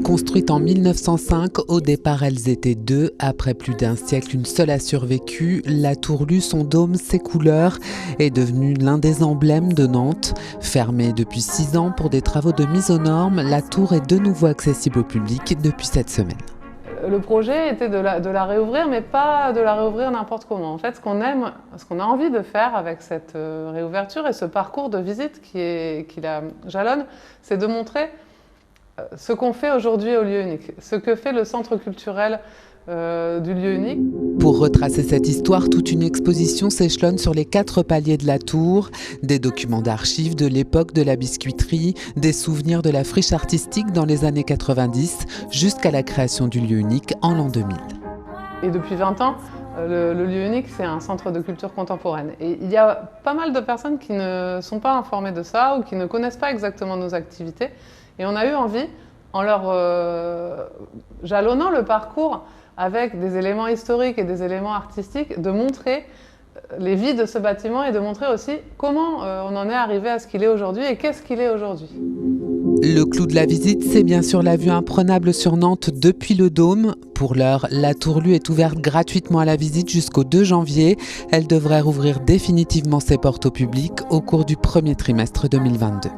Construite en 1905, au départ elles étaient deux. Après plus d'un siècle, une seule a survécu. La tour Lu, son dôme, ses couleurs, est devenue l'un des emblèmes de Nantes. Fermée depuis 6 ans pour des travaux de mise aux normes, la tour est de nouveau accessible au public depuis cette semaine. Le projet était de la réouvrir, mais pas de la réouvrir n'importe comment. En fait, ce qu'on a envie de faire avec cette réouverture et ce parcours de visite qui la jalonne, c'est de montrer ce qu'on fait aujourd'hui au lieu unique, ce que fait le centre culturel du lieu unique. Pour retracer cette histoire, toute une exposition s'échelonne sur les 4 paliers de la tour, des documents d'archives de l'époque de la biscuiterie, des souvenirs de la friche artistique dans les années 90, jusqu'à la création du lieu unique en l'an 2000. Et depuis 20 ans, le lieu unique, c'est un centre de culture contemporaine. Et il y a pas mal de personnes qui ne sont pas informées de ça ou qui ne connaissent pas exactement nos activités. Et on a eu envie, en leur jalonnant le parcours avec des éléments historiques et des éléments artistiques, de montrer les vies de ce bâtiment et de montrer aussi comment on en est arrivé à ce qu'il est aujourd'hui et qu'est-ce qu'il est aujourd'hui. Le clou de la visite, c'est bien sûr la vue imprenable sur Nantes depuis le Dôme. Pour l'heure, la tour Lu est ouverte gratuitement à la visite jusqu'au 2 janvier. Elle devrait rouvrir définitivement ses portes au public au cours du premier trimestre 2022.